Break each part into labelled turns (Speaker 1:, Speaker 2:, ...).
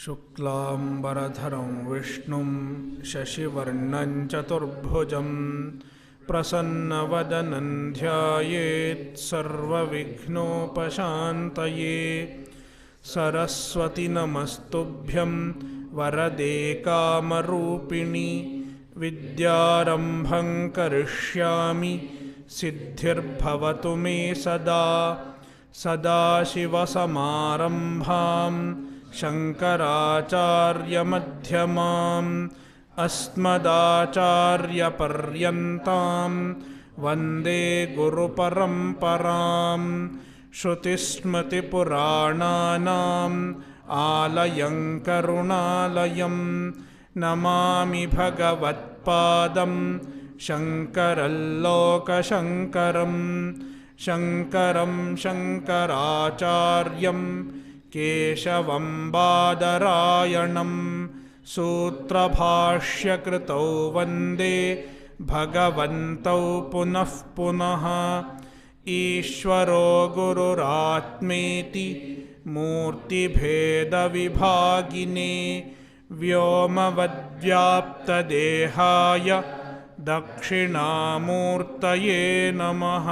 Speaker 1: शुक्लांबरधरं विष्णुं शशिवर्णं चतुर्भुजं प्रसन्नवदनं ध्यायेत् सर्वविघ्नोपशान्तये। सरस्वती नमस्तुभ्यं वरदे कामरूपिणि विद्यारम्भं करिष्यामि सिद्धिर्भवतु मे सदा। सदाशिवसमारम्भां शङ्कराचार्यमध्यमाम् अस्मदाचार्यपर्यन्तां वन्दे गुरुपरम्पराम्। श्रुतिस्मृतिपुराणानाम् आलयं करुणालयं नमामि भगवत्पादं शङ्करं लोकशङ्करं। शङ्करं शङ्कराचार्यं केशवं बादरायणं सूत्रभाष्यकृतौ वन्दे भगवन्तौ पुनः पुनः। ईश्वरो गुरुरात्मेति मूर्तिभेदविभागिने व्योमवद्व्याप्तदेहाय दक्षिणामूर्तये नमः।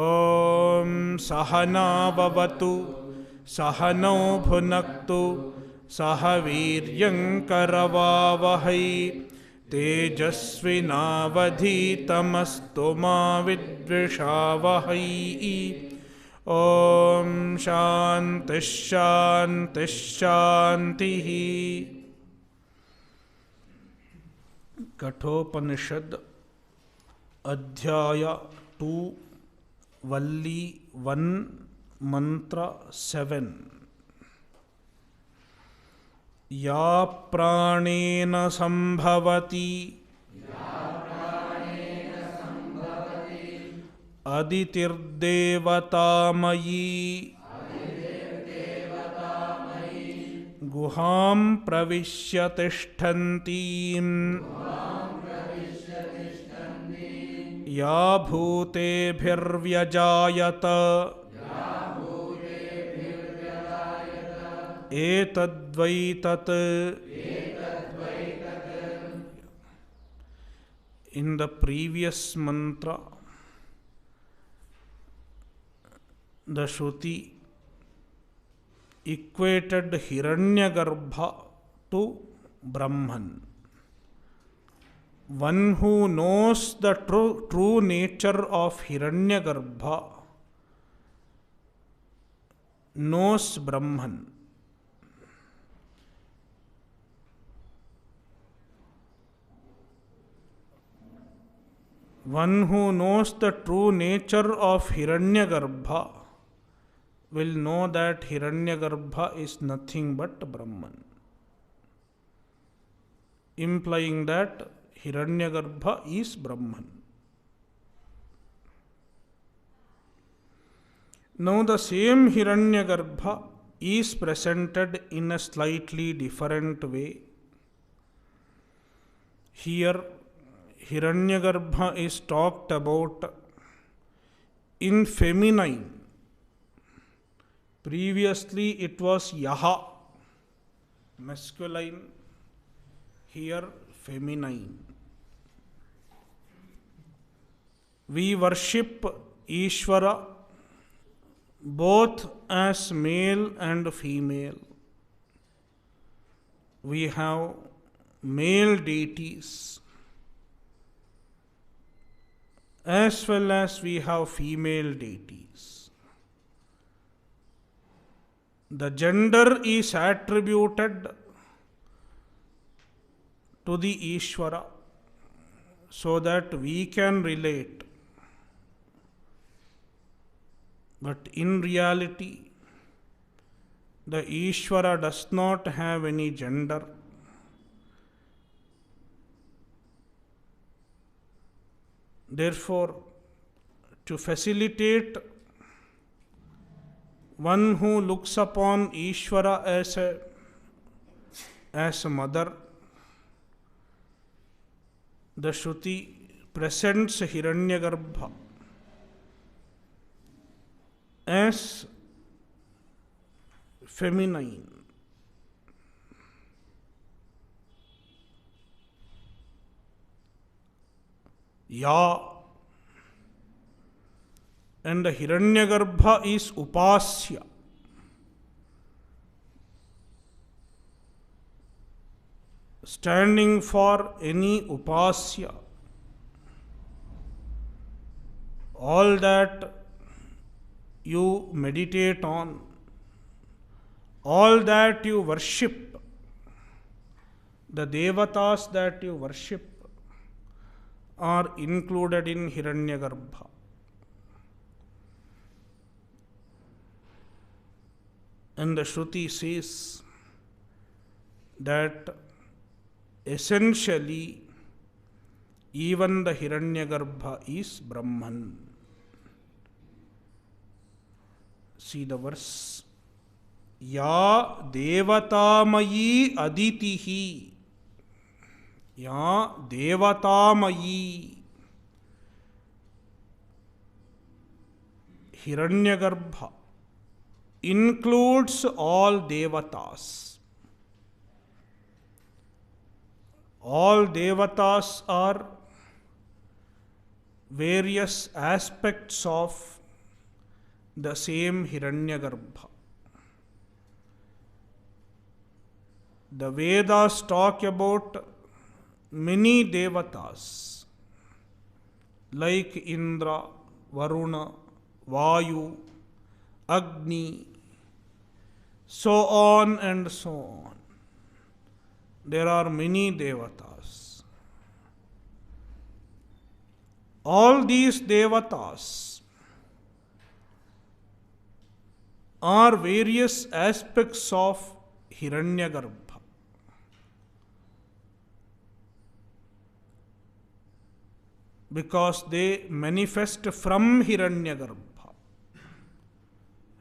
Speaker 1: ॐ सहना भवतु सहनौ भुनक्तु सह वीर्यङ्करवावहै तेजस्विनावधीतमस्तु मा विद्विषावहै। ॐ शान्तिः शान्तिः शान्तिः। कठोपनिषद अध्याय 2 वल्ली 1 मंत्र 7। या प्राणेन संभवति अदितिर्देवतामयी गुहां प्रविश्य तिष्ठन्तीं या भूतेभिर्व्यजायत एतद्वै तत्। In the previous mantra, the Shruti equated Hiranyagarbha to Brahman. One who knows the true nature of Hiranyagarbha knows Brahman. One who knows the true nature of Hiranyagarbha will know that Hiranyagarbha is nothing but Brahman, implying that Hiranyagarbha is Brahman. Now the same Hiranyagarbha is presented in a slightly different way. Here Hiranyagarbha is talked about in feminine. Previously it was Yaha, masculine. Here feminine. We worship Ishvara both as male and female. We have male deities as well as we have female deities. The gender is attributed to the Ishvara so that we can relate. But in reality, the Ishvara does not have any gender. Therefore, to facilitate one who looks upon Ishvara as a mother, the Shruti presents Hiranyagarbha as feminine. Ya, and the Hiranyagarbha is Upasya. Standing for any Upasya. All that you meditate on, all that you worship, the devatas that you worship are included in Hiranyagarbha. And the Shruti says that essentially even the Hiranyagarbha is Brahman. See the verse. Ya devatamayi aditihi. Ya devatamayi. Hiranyagarbha includes all devatas. All devatas are various aspects of the same Hiranyagarbha. The Vedas talk about many devatas like Indra, Varuna, Vayu, Agni, so on and so on. There are many devatas. All these devatas are various aspects of Hiranyagarbha. Because they manifest from Hiranyagarbha.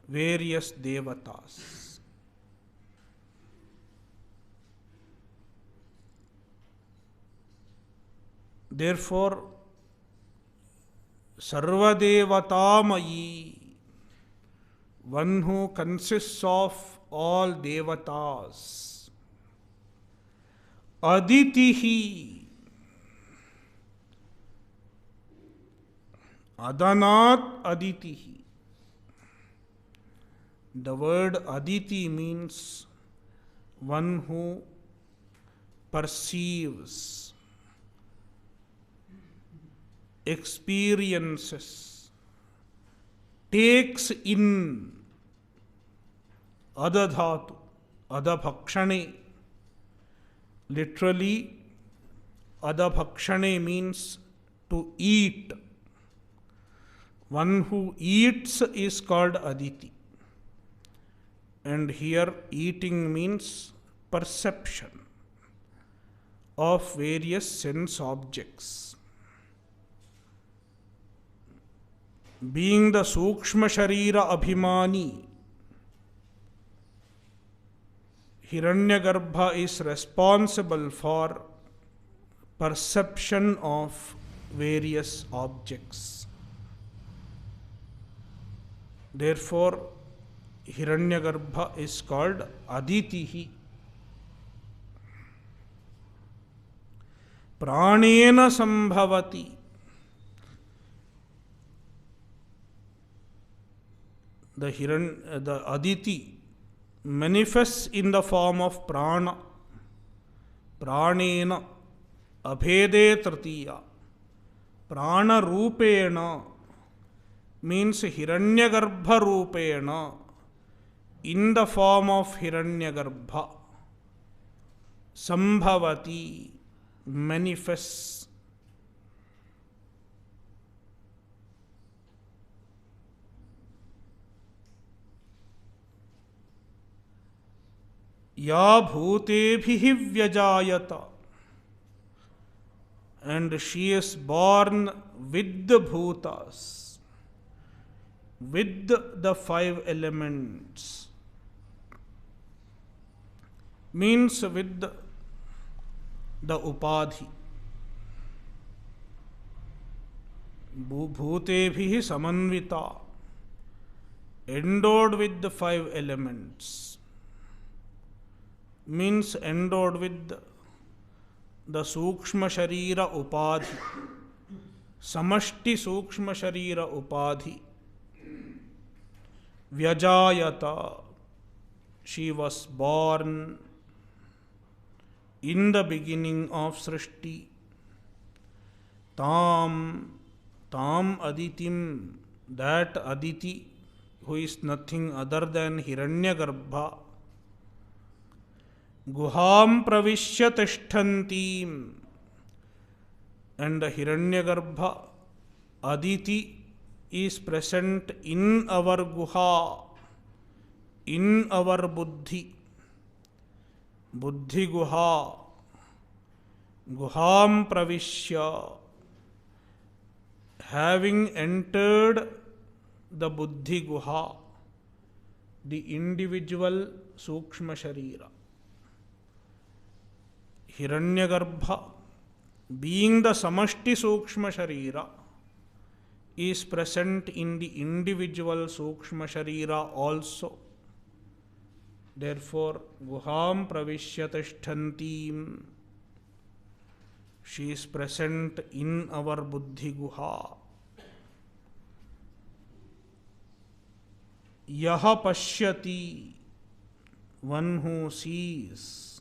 Speaker 1: Various devatas. Therefore, Sarvadevatamayi, one who consists of all devatas. Aditihi, Adanat Aditihi. The word Aditi means one who perceives, experiences, takes in. Adadhatu, adabhakshane. Literally, adabhakshane means to eat. One who eats is called Aditi. And here eating means perception of various sense objects. Being the Sukshma Sharira Abhimani, Hiranyagarbha is responsible for perception of various objects. Therefore, Hiranyagarbha is called Aditihi. Pranena sambhavati. The Aditi manifests in the form of prana. Pranena abhede tritiya. Prana rupena means Hiranyagarbha rupena, in the form of Hiranyagarbha. Sambhavati manifests. Ya bhutebhihi vyajayata. And she is born with the bhutas, with the five elements. Means with the upadhi. Bhutebhihi samanvita. Endowed with the five elements. Means endowed with the Sukshma Sharira Upadhi. समष्टि सूक्ष्म शरीर उपाधि व्यजायता, she was born in the beginning of Srishti, tam Aditim, that Aditi, who is nothing other than Hiranyagarbha, Guham Pravishya Tishthantim, and the Hiranyagarbha, Aditi, is present in our Guha, in our Buddhi. Buddhi Guha, Guham Pravishya, having entered the Buddhi Guha, the individual Sukshma Sharira. Hiranyagarbha, being the Samashti Sukshma Sharira, is present in the individual Sukshma Sharira also. Therefore, Guham Pravishya Tishthantim, she is present in our Buddhi Guha. Yaha Pashyati, one who sees,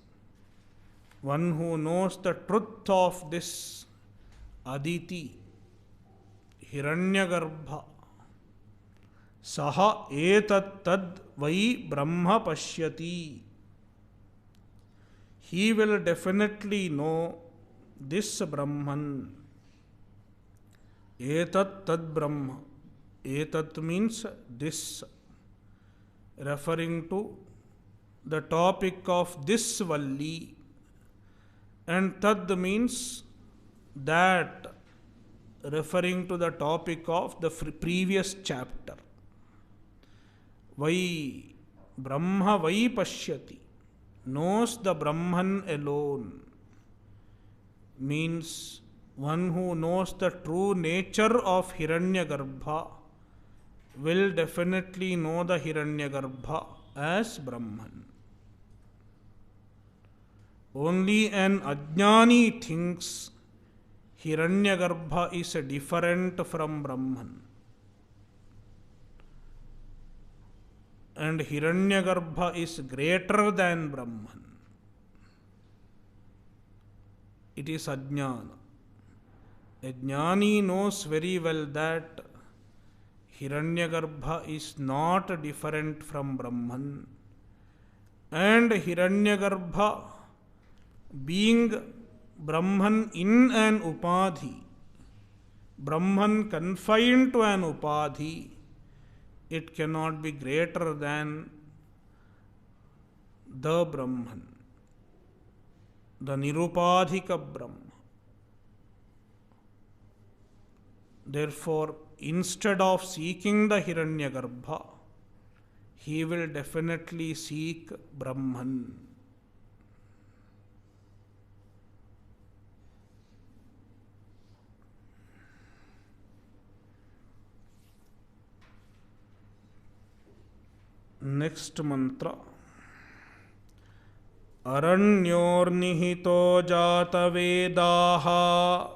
Speaker 1: one who knows the truth of this Aditi, Hiranyagarbha, Saha etat tad vai Brahma pashyati. He will definitely know this Brahman. Etat tad Brahma. Etat means this, referring to the topic of this Valli, and tad means that, referring to the topic of the previous chapter. Vai Brahma vai pashyati, knows the Brahman alone, means one who knows the true nature of Hiranyagarbha will definitely know the Hiranyagarbha as Brahman. Only an Ajnani thinks Hiranyagarbha is different from Brahman. And Hiranyagarbha is greater than Brahman. It is Ajnana. A Jnani knows very well that Hiranyagarbha is not different from Brahman. And Hiranyagarbha, being Brahman in an Upadhi, Brahman confined to an Upadhi, it cannot be greater than the Brahman, the Nirupadhika Brahma. Therefore, instead of seeking the Hiranyagarbha, he will definitely seek Brahman. Next mantra. Aranyornihito jata vedaha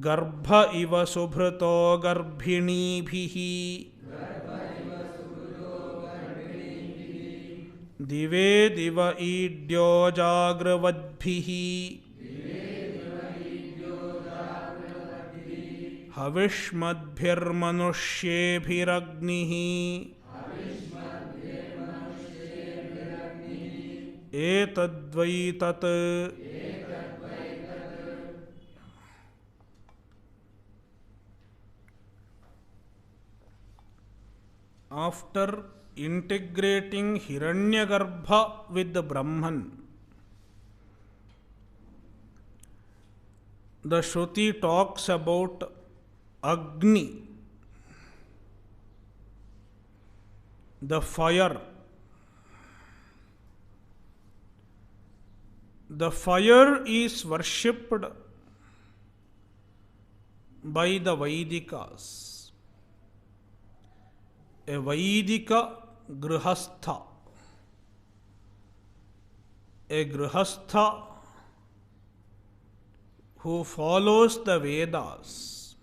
Speaker 1: Garbha iva subhruto garbhinibhihi Dive diva idyo jagravadbhihi Havishmadbhirmanushyephiragnihi Etadvai tat. After integrating Hiranyagarbha with the Brahman, the Shruti talks about Agni, the fire. The fire is worshipped by the Vaidikas. A Vaidika Grihastha. A Grihastha who follows the Vedas,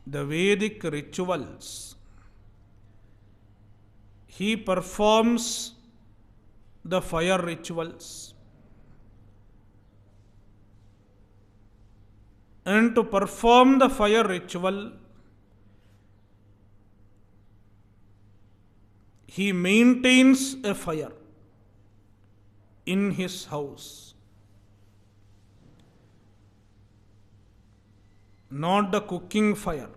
Speaker 1: the Vedic rituals, he performs the fire rituals. And to perform the fire ritual, he maintains a fire in his house. Not the cooking fire.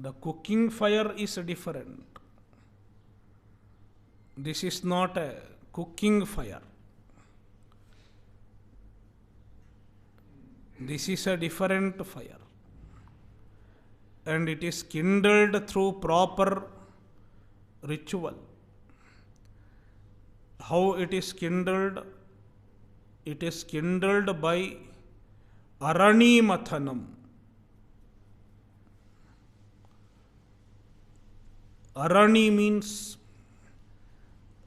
Speaker 1: The cooking fire is different. This is not a cooking fire. This is a different fire. And it is kindled through proper ritual. How it is kindled? It is kindled by Arani Mathanam. Arani means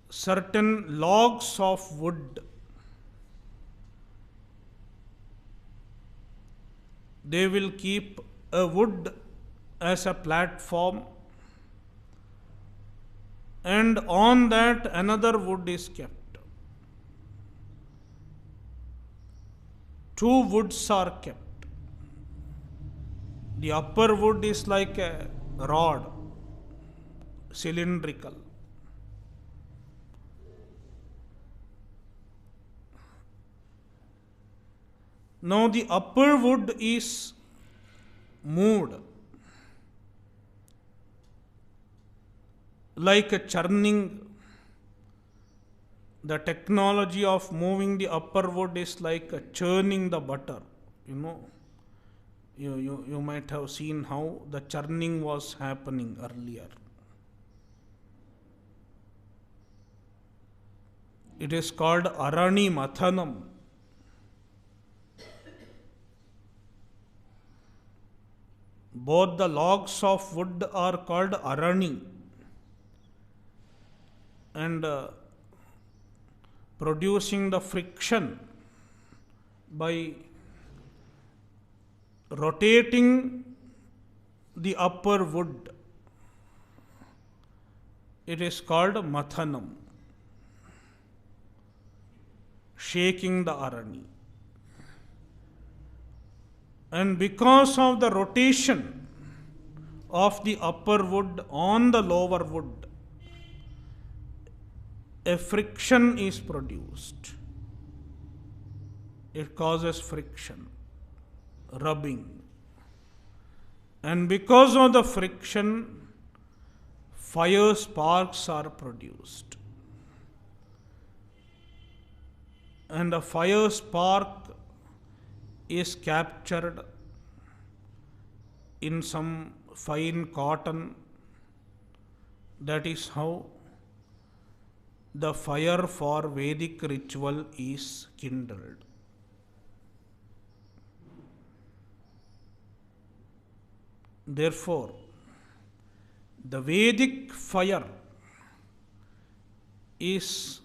Speaker 1: certain logs of wood. They will keep a wood as a platform, and on that another wood is kept. Two woods are kept. The upper wood is like a rod, cylindrical. Now the upper wood is moved like a churning. The technology of moving the upper wood is like churning the butter. You might have seen how the churning was happening earlier. It is called Arani Mathanam. Both the logs of wood are called Arani, and producing the friction by rotating the upper wood. It is called Mathanam, shaking the Arani. And because of the rotation of the upper wood on the lower wood, a friction is produced. It causes friction, rubbing. And because of the friction, fire sparks are produced. And a fire spark is captured in some fine cotton. That is how the fire for Vedic ritual is kindled. Therefore, the Vedic fire is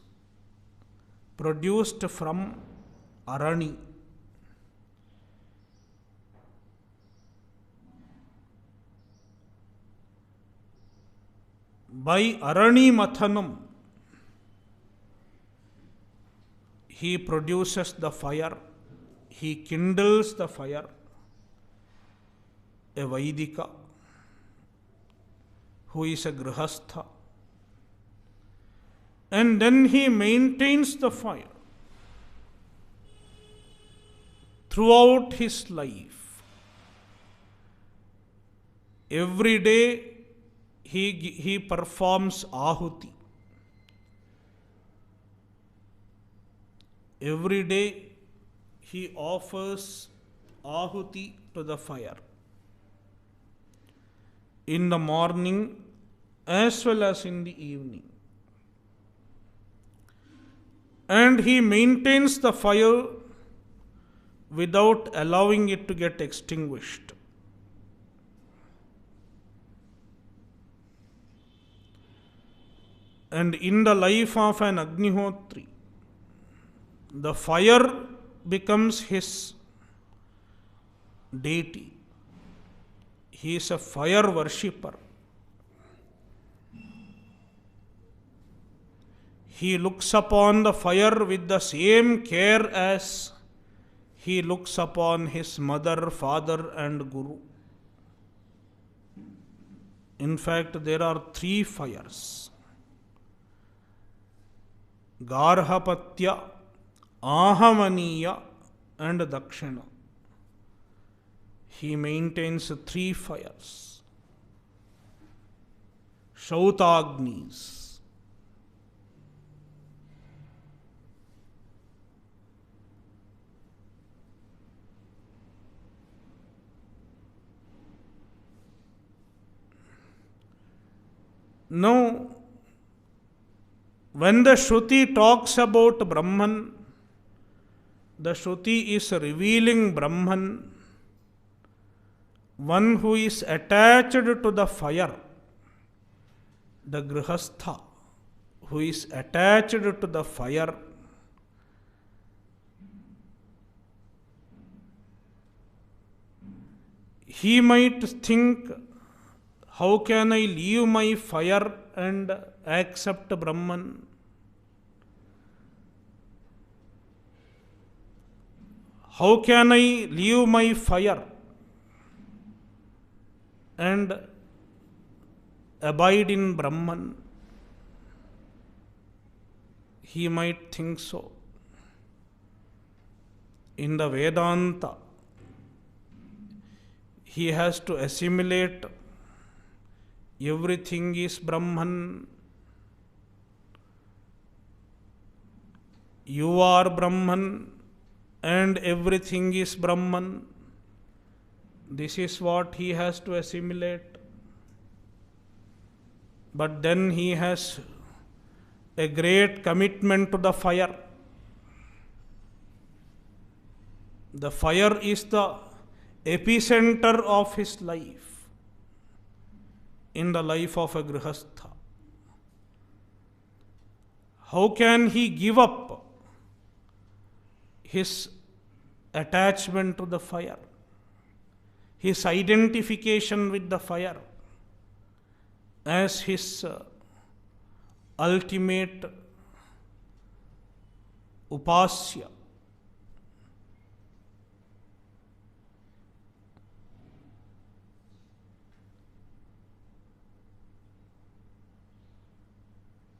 Speaker 1: produced from Arani. By Arani Mathanam, he produces the fire, he kindles the fire, a Vaidika who is a Grihastha, and then he maintains the fire throughout his life. Every day he performs Ahuti. Every day he offers Ahuti to the fire. In the morning as well as in the evening. And he maintains the fire without allowing it to get extinguished. And in the life of an Agnihotri, the fire becomes his deity. He is a fire worshipper. He looks upon the fire with the same care as he looks upon his mother, father, and guru. In fact, there are 3 fires: Garhapatya, Ahamaniya, and Dakshina. He maintains 3 fires. Shautagnis. Now, when the Shruti talks about Brahman, the Shruti is revealing Brahman, one who is attached to the fire, the Grihastha, who is attached to the fire. He might think, how can I leave my fire and accept Brahman? How can I leave my fire and abide in Brahman? He might think so. In the Vedanta, he has to assimilate everything is Brahman. You are Brahman and everything is Brahman. This is what he has to assimilate. But then he has a great commitment to the fire. The fire is the epicenter of his life, in the life of a Grihastha. How can he give up his attachment to the fire, his identification with the fire as his ultimate upasya?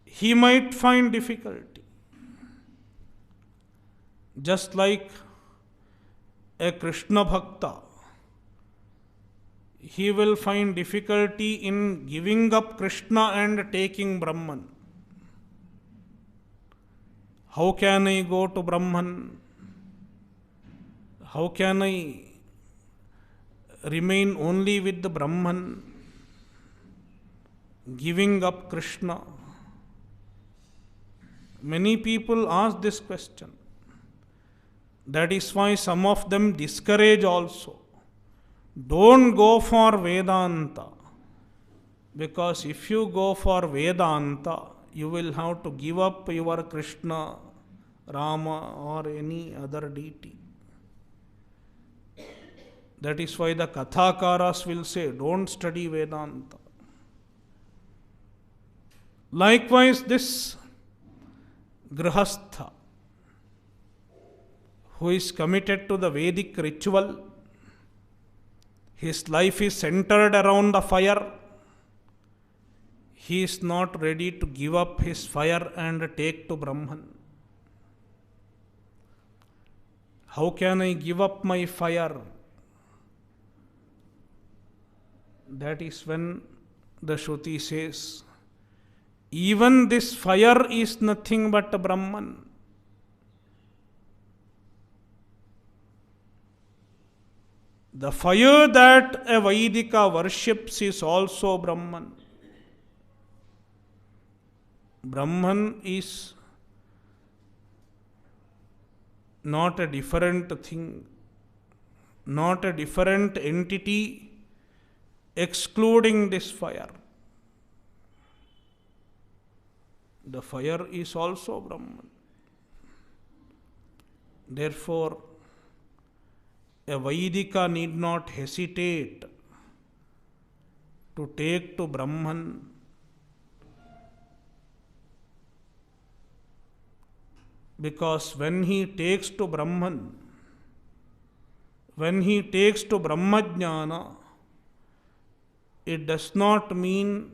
Speaker 1: He might find difficulty. Just like a Krishna Bhakta, he will find difficulty in giving up Krishna and taking Brahman. How can I go to Brahman? How can I remain only with the Brahman, giving up Krishna? Many people ask this question. That is why some of them discourage also. Don't go for Vedanta, because if you go for Vedanta, you will have to give up your Krishna, Rama, or any other deity. That is why the Kathakaras will say, don't study Vedanta. Likewise, this Grihastha, who is committed to the Vedic ritual, his life is centered around the fire. He is not ready to give up his fire and take to Brahman. How can I give up my fire? That is when the Shruti says, even this fire is nothing but Brahman. The fire that a Vaidika worships is also Brahman. Brahman is not a different thing, not a different entity excluding this fire. The fire is also Brahman. Therefore, a Vaidika need not hesitate to take to Brahman because when he takes to Brahman, when he takes to Brahmajnana, it does not mean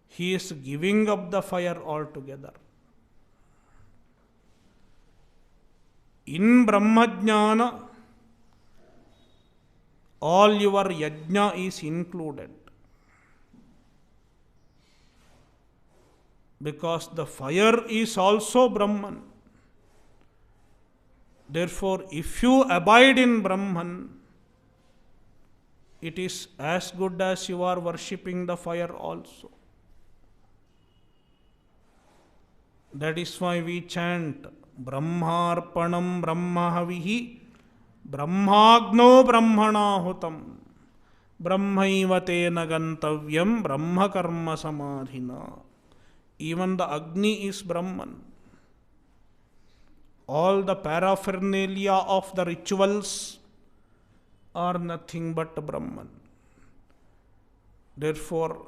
Speaker 1: he is giving up the fire altogether. In Brahmajnana, all your yajna is included. Because the fire is also Brahman. Therefore, if you abide in Brahman, it is as good as you are worshipping the fire also. That is why we chant Brahmarpanam Brahmahavihi Brahmagno Brahmanahutam Brahmaiva tena gantavyam Brahma karma samadhina. Even the Agni is Brahman. All the paraphernalia of the rituals are nothing but Brahman. Therefore,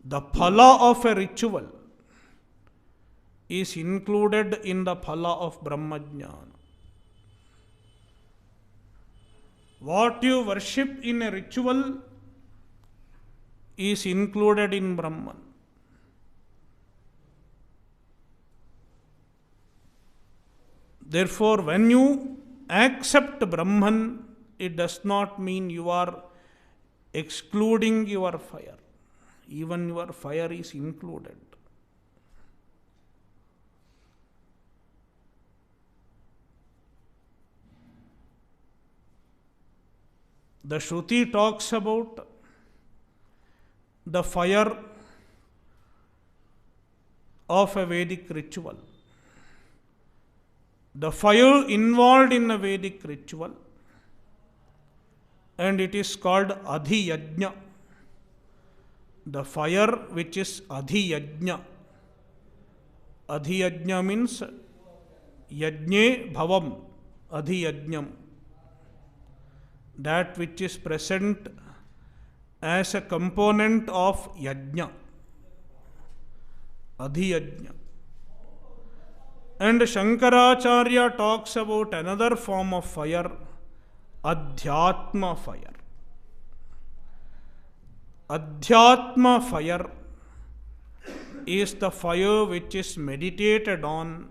Speaker 1: the phala of a ritual is included in the phala of Brahmajnana. What you worship in a ritual is included in Brahman. Therefore, when you accept Brahman, it does not mean you are excluding your fire. Even your fire is included. The Shruti talks about the fire of a Vedic ritual. The fire involved in a Vedic ritual, and it is called Adhiyajna. The fire which is Adhiyajna. Adhiyajna means Yajne Bhavam, Adhiyajnam. That which is present as a component of Yajna. Adhiyajna. And Shankaracharya talks about another form of fire, Adhyatma fire. Adhyatma fire is the fire which is meditated on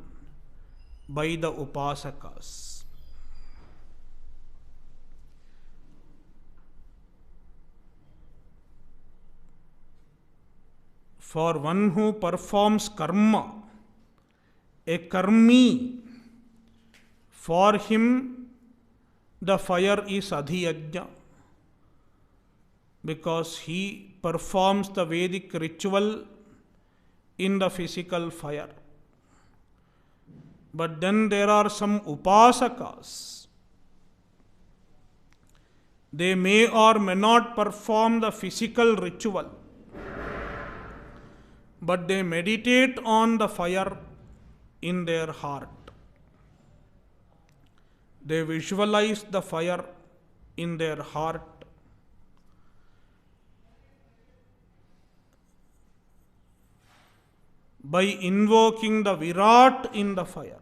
Speaker 1: by the Upasakas. For one who performs karma, a karmi, for him the fire is Adhiyajna, because he performs the Vedic ritual in the physical fire. But then there are some Upasakas. They may or may not perform the physical ritual, but they meditate on the fire in their heart. They visualize the fire in their heart. By invoking the Virat in the fire.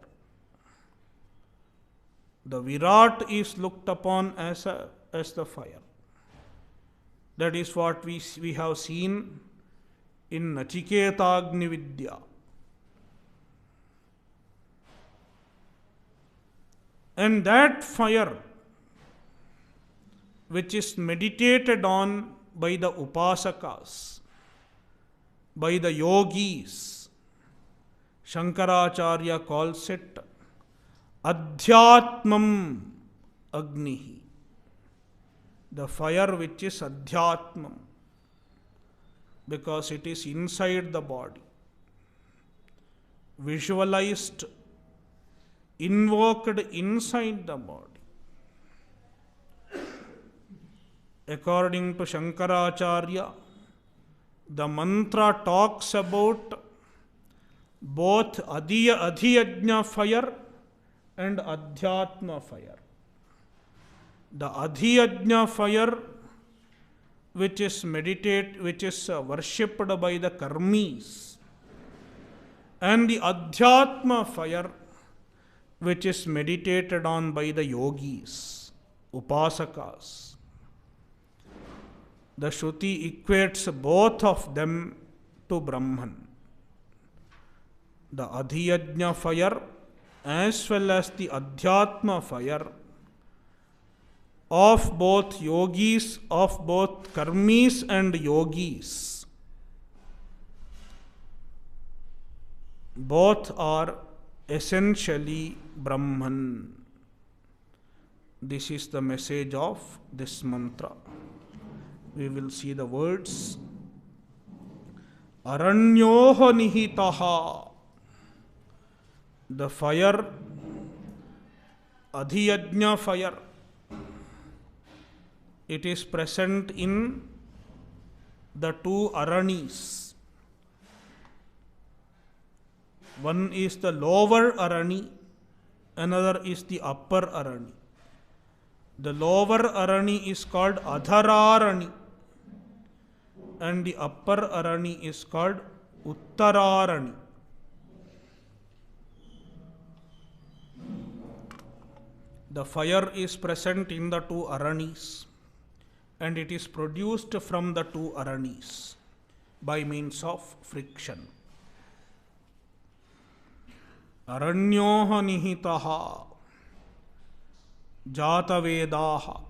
Speaker 1: The Virat is looked upon as the fire. That is what we have seen in Nachiketagni Vidya. And that fire, which is meditated on by the Upasakas, by the yogis, Shankaracharya calls it Adhyatmam Agnihi. The fire which is Adhyatmam, because it is inside the body, visualized, invoked inside the body. According to Shankaracharya, the mantra talks about both Adhiyajna fire and Adhyatma fire. The Adhyajna fire, which is worshipped by the karmis, and the Adhyatma fire, which is meditated on by the yogis, upasakas. The Shruti equates both of them to Brahman. The Adhyajna fire as well as the Adhyatma fire of both yogis, of both karmis and yogis, both are essentially Brahman. This is the message of this mantra. We will see the words. Aranyoha nihitaha. The fire, Adhyajna fire, it is present in the two Aranis. One is the lower Arani, another is the upper Arani. The lower Arani is called Adhararani, and the upper Arani is called Uttararani. The fire is present in the two Aranis, and it is produced from the two Aranis by means of friction. Aranyoha nihitaha Jatavedaha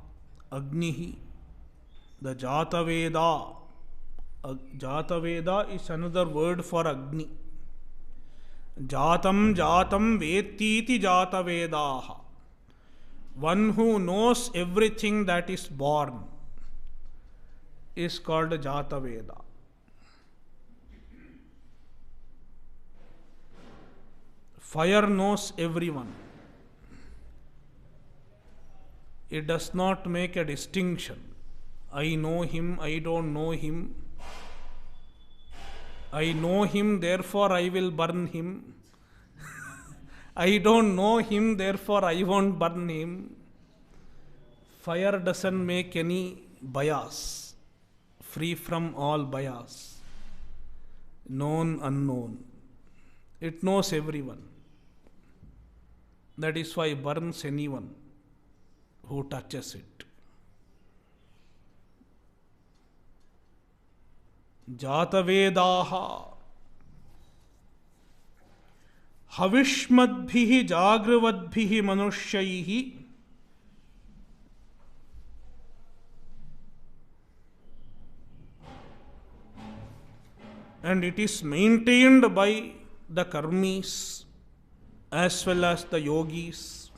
Speaker 1: Agnihi. The Jataveda. Jataveda is another word for Agni. Jatam vettiti Jatavedaha. One who knows everything that is born is called Jataveda. Fire knows everyone. It does not make a distinction. I know him, I don't know him. I know him, therefore I will burn him. I don't know him, therefore I won't burn him. Fire doesn't make any bias, free from all bias. Known, unknown. It knows everyone. That is why it burns anyone who touches it. Jatavedaha Havishmadbhihi Jagravadbhihi Manushyahi and it is maintained by the karmis as well as the yogis.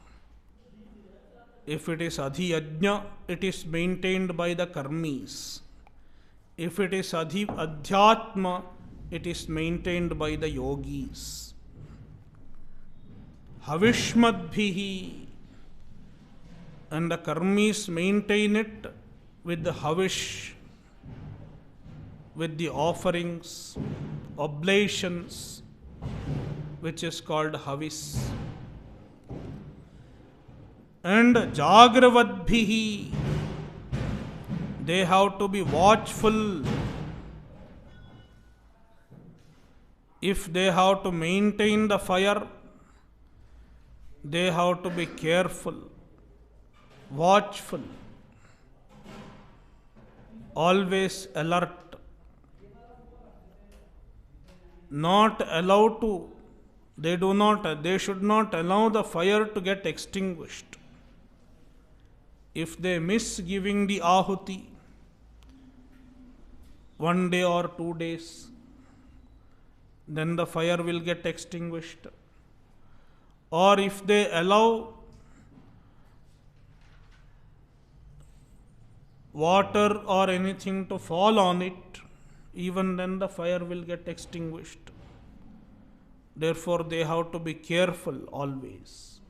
Speaker 1: If it is Adhyajna, it is maintained by the karmis. If it is Adhyatma, it is maintained by the yogis. Havishmadbhihi, and the karmis maintain it with the havish, with the offerings, oblations, which is called havis. And Jagravadbhihi, they have to be watchful. If they have to maintain the fire, they have to be careful, watchful, always alert, not allowed to, they should not allow the fire to get extinguished. If they miss giving the ahuti 1 day or 2 days, then the fire will get extinguished. Or if they allow water or anything to fall on it, even then the fire will get extinguished. Therefore, they have to be careful always.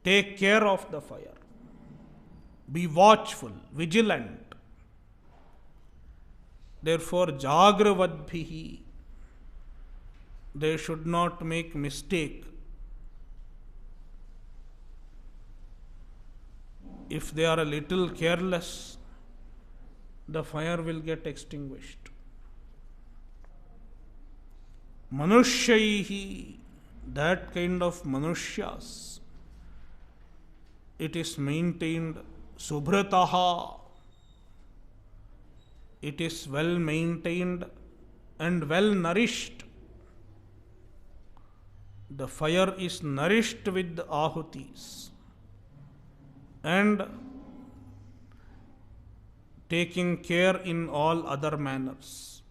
Speaker 1: Take care of the fire. Be watchful, vigilant. Therefore, Jagravadbhihi, they should not make mistake if they are a little careless, the fire will get extinguished. Manushyahi, that kind of Manushyas, it is maintained subhrataha. It is well maintained and well nourished. The fire is nourished with ahutis and taking care in all other manners.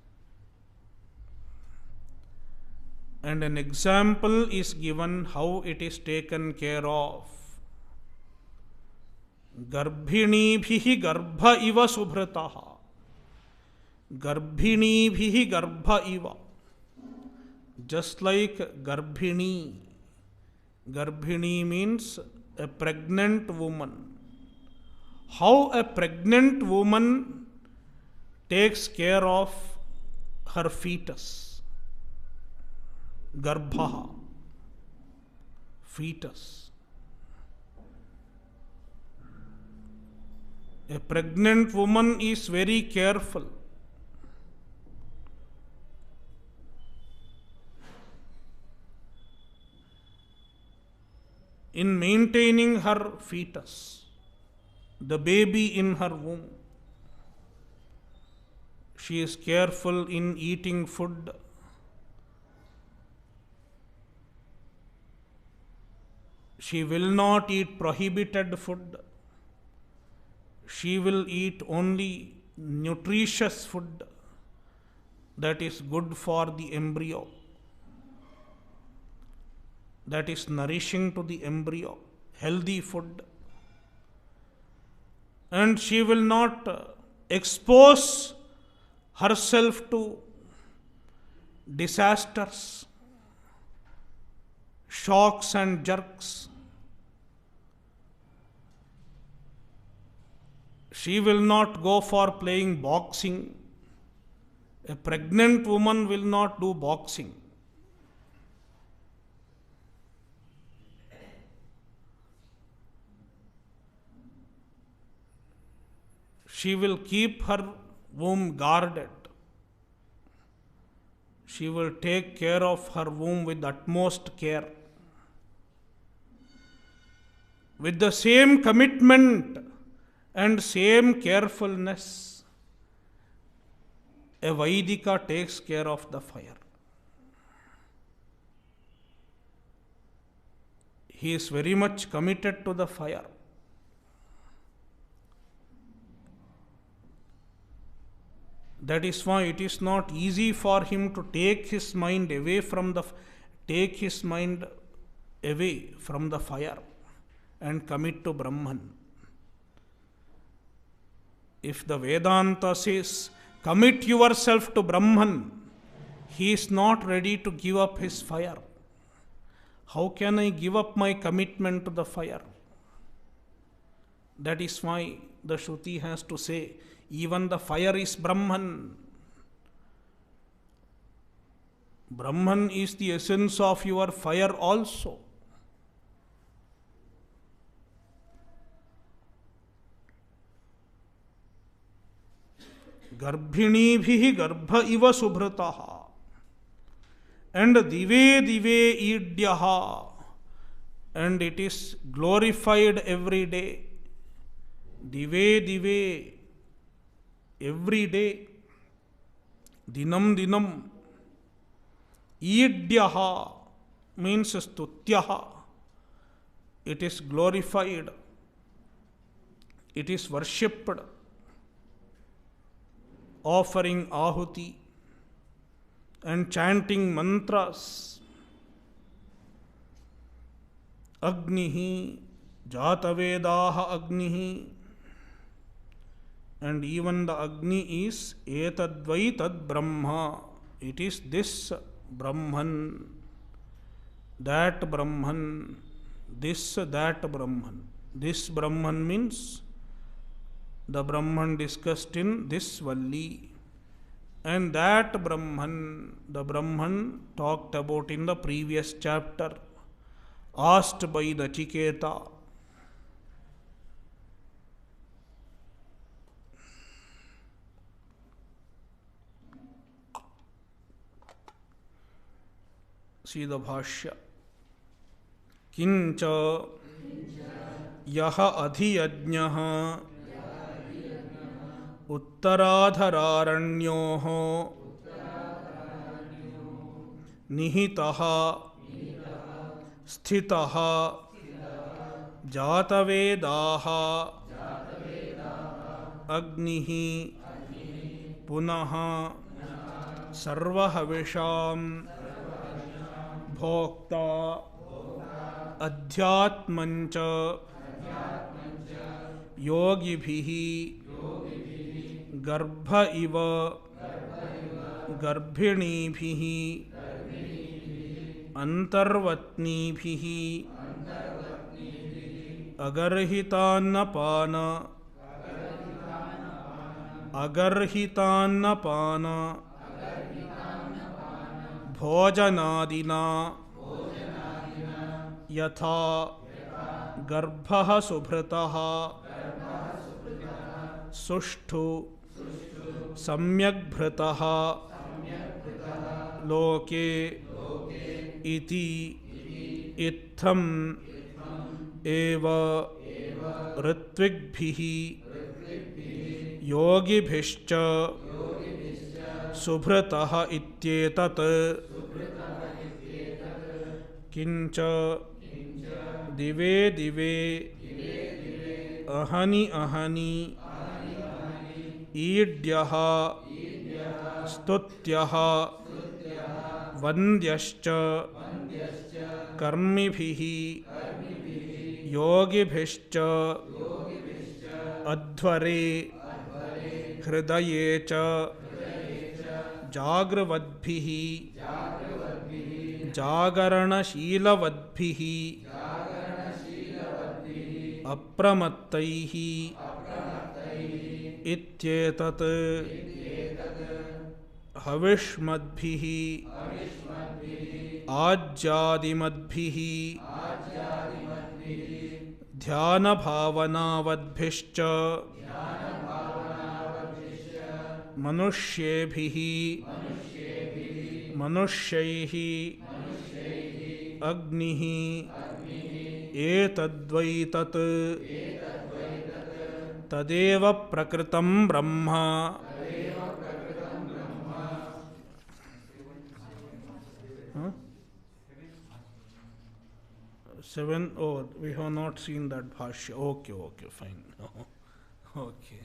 Speaker 1: And an example is given how it is taken care of. Garbhinibhihi garbha iva subhrataha. Garbhinibhihi garbha iva. Just like Garbhini. Garbhini means a pregnant woman. How a pregnant woman takes care of her fetus. Garbha. Fetus. A pregnant woman is very careful. In maintaining her fetus, the baby in her womb. She is careful in eating food. She will not eat prohibited food. She will eat only nutritious food that is good for the embryo, that is nourishing to the embryo, healthy food. And she will not expose herself to disasters, shocks and jerks. She will not go for playing boxing. A pregnant woman will not do boxing. She will keep her womb guarded. She will take care of her womb with utmost care. With the same commitment and same carefulness, a Vaidika takes care of the fire. He is very much committed to the fire. That is why it is not easy for him to take his mind away from the fire and commit to Brahman. If the Vedanta says, commit yourself to Brahman, he is not ready to give up his fire. How can I give up my commitment to the fire? That is why the Shruti has to say, even the fire is Brahman. Brahman is the essence of your fire also. Garbhinibhihi garbha iva subhrataha. And dive dive idyaha. And it is glorified every day. Dive dive. Every day, dinam dinam, idyaha means stutyaha. It is glorified, it is worshipped, offering ahuti and chanting mantras. Agnihi, jatavedaha agnihi. And even the Agni is etadvai tad Brahma. It is this Brahman, that Brahman, this, that Brahman. This Brahman means the Brahman discussed in this Valli. And that Brahman, the Brahman talked about in the previous chapter, asked by Nachiketa. See the bhashya. किंच यह अधियज्ञः उत्तराधरारण्योः निहितः स्थितः जातवेदाः अग्निः पुनः सर्वहविषां भोक्ता अध्यात्मञ्च योगिभिः गर्भ इव गर्भिणीभिः अंतर्वत्नीभिः अगर्हितान्नपान भोजनादिना यथा गर्भः सुभृतः सुष्ठु सम्यग्भृतः लोके इति इत्थम् एव ऋत्विग्भिः योगिभिश्च सुभृतः इत्येतत् किंच दिवे दिवे अहनि अहनि ईड्यः स्तुत्यः वन्द्यश्च कर्मिभिः योगिभिश्च अध्वरे हृदये च जागृवद्भिः जागरणशीलवद्भिः अप्रमत्तैः इत्येतत् हविष्मद्भिः आज्यादिमद्भिः ध्यानभावनावद्भिश्च मनुष्येभिः मनुष्यैः अग्निः एतद्वै तत् तदेव प्रकृतं ब्रह्म. Seven. Oh, we have not seen that bhashya. Okay, fine. Okay.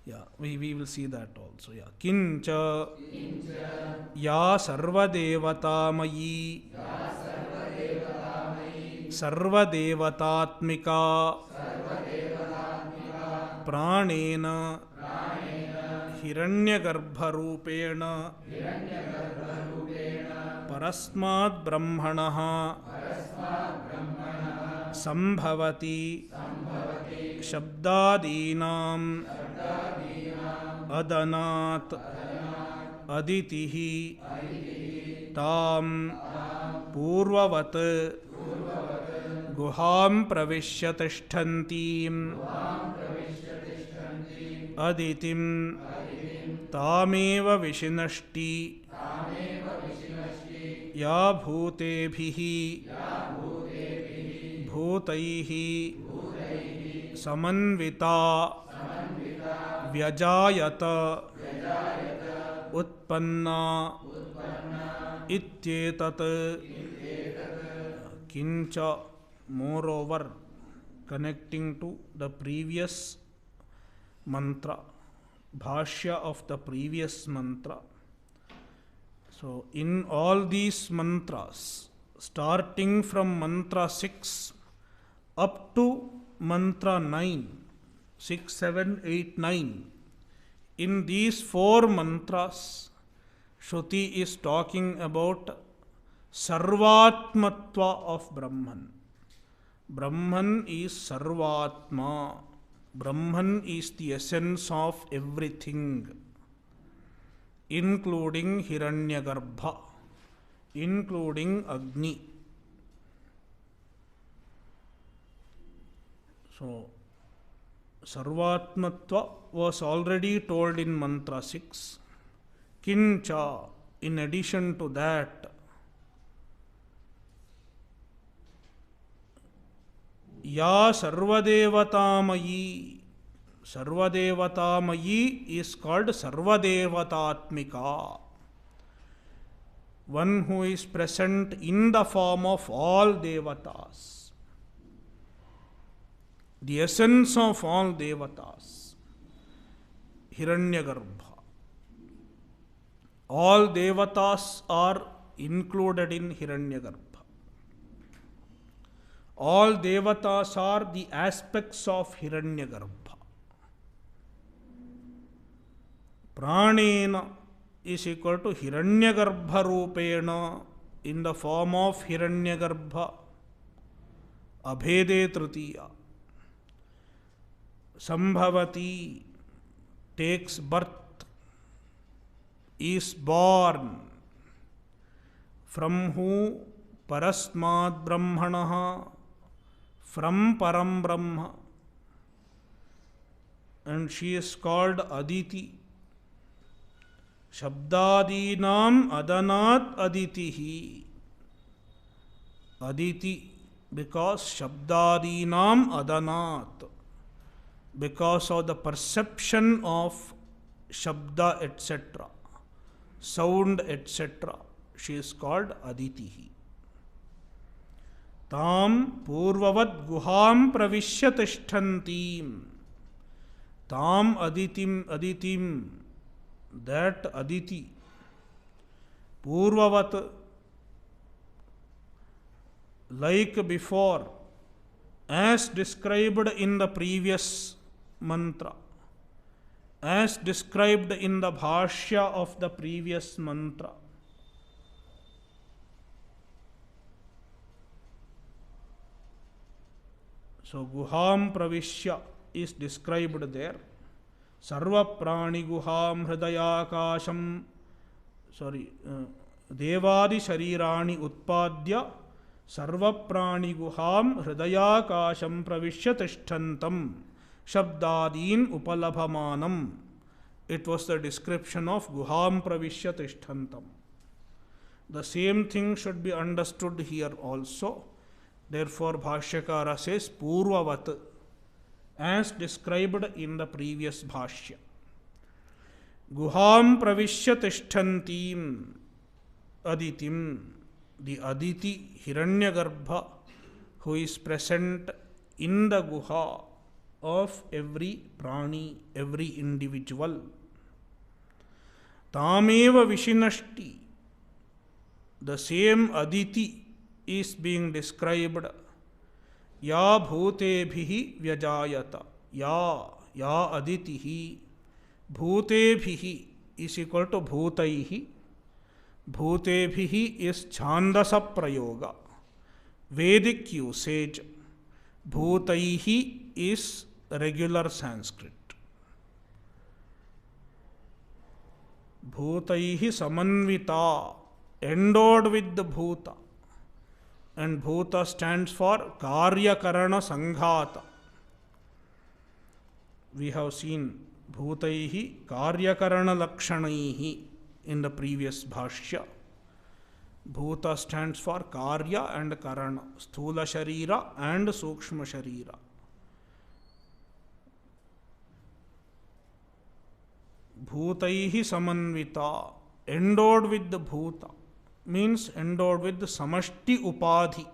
Speaker 1: Yeah, we will see that also. Yeah. Kincha ya sarvadevatamayi sarvadevatatmika pranena hiranyagarbharupena परस्माद् ब्रह्मणः संभवति शब्दादीनाम् अदनात् अदितिः तां पूर्ववत् गुहां प्रविश्य तिष्ठन्तीं अदितिं तामेव विशिनष्टि या भूतेभिः भूतैः समन्विता व्यजायत उत्पन्ना इत्येतत्. किंच moreover, connecting to the previous mantra, bhashya of the previous mantra. So in all these mantras, starting from mantra 6 up to mantra 9, 6, 7, 8, 9, in these 4 mantras, Shruti is talking about Sarvatmatva of Brahman. Brahman is Sarvatma. Brahman is the essence of everything, including Hiranyagarbha, including Agni. So, Sarvatmatva was already told in mantra 6. Kincha, in addition to that, या सर्वदेवतामयी. Sarvadevataamayi is called Sarvadevatatmika. One who is present in the form of all devatas. The essence of all devatas. Hiranyagarbha. All devatas are included in Hiranyagarbha. All devatas are the aspects of Hiranyagarbha. Pranena is equal to Hiranyagarbha Rupena in the form of Hiranyagarbha. Abhede Tritiya. Sambhavati takes birth, is born. From who? Parasmad Brahmanaha. From Param Brahma. And she is called Aditi. Shabdadinam Adanat Aditihi. Aditi because Shabdadinam Adanat. Because of the perception of Shabda etc. Sound etc. She is called Aditihi. Tam Purvavat Guham Pravishya Tishthantim. Tam Aditim. That Aditi. Purvavat. Like before. As described in the previous mantra. As described in the bhashya of the previous mantra. So, Guham Pravishya is described there. Sarva Prani Guham Hridayakasham. Devadi Sharirani Utpadya. Sarva Prani Guham Hridayakasham Pravishya Tishthantam. Shabdadin Upalabhamanam. It was the description of Guham Pravishya Tishthantam. The same thing should be understood here also. Therefore, Bhashyakara says Purvavat, as described in the previous Bhashya. Guham Pravishya Tishthantim Aditim, the Aditi Hiranyagarbha, who is present in the Guha of every prani, every individual. Tameva Vishinashti, the same Aditi is being described. Ya bhutebhihi vyajayata. Ya aditihi. Bhutebhihi is equal to bhutaihi. Bhutebhihi is Chandasa Prayoga. Vedic usage. Bhutaihi is regular Sanskrit. Bhutaihi samanvita. Endowed with the bhuta. And bhuta stands for Karya Karana Sanghata. We have seen bhutaihi Karya Karana Lakshanaihi in the previous bhashya. Bhuta stands for Karya and Karana, Sthula Sharira and Sukshma Sharira. Bhutaihi Samanvita, endowed with the bhuta. Means endowed with the samashti upadhi.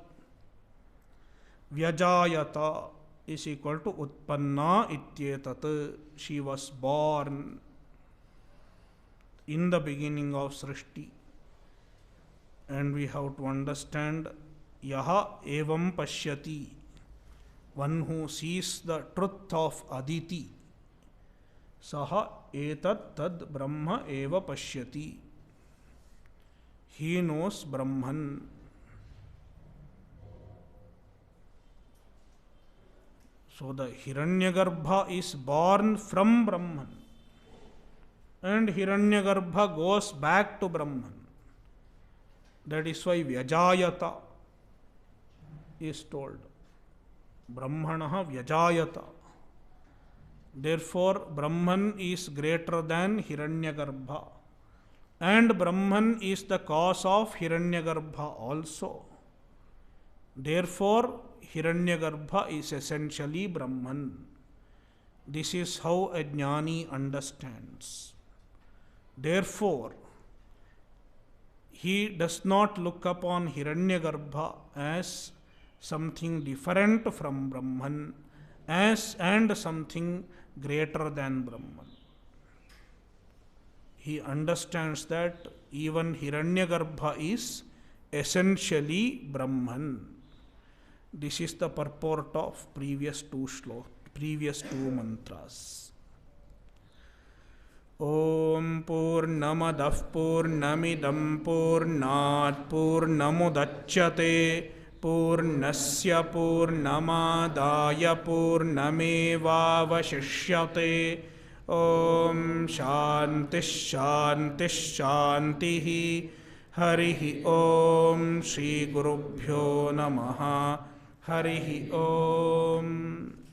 Speaker 1: Vyajayata is equal to utpanna ityetat. She was born in the beginning of Srishti. And we have to understand Yaha evam pashyati. One who sees the truth of Aditi. Saha etat tad brahma eva pashyati. He knows Brahman. So the Hiranyagarbha is born from Brahman. And Hiranyagarbha goes back to Brahman. That is why Vyajayata is told. Brahmanaha Vyajayata. Therefore, Brahman is greater than Hiranyagarbha. And Brahman is the cause of Hiranyagarbha also. Therefore, Hiranyagarbha is essentially Brahman. This is how a jnani understands. Therefore, he does not look upon Hiranyagarbha as something different from Brahman and something greater than Brahman. He understands that even Hiranyagarbha is essentially Brahman. This is the purport of previous two mantras. Om Purnamadah Purnamidam Purnat Purnamudachyate Purnasya Purnamadaya Purnamevavashishyate. Om Shanti Shanti Shanti. Harihi Om. Shri Gurubhyo Namaha. Harihi Om.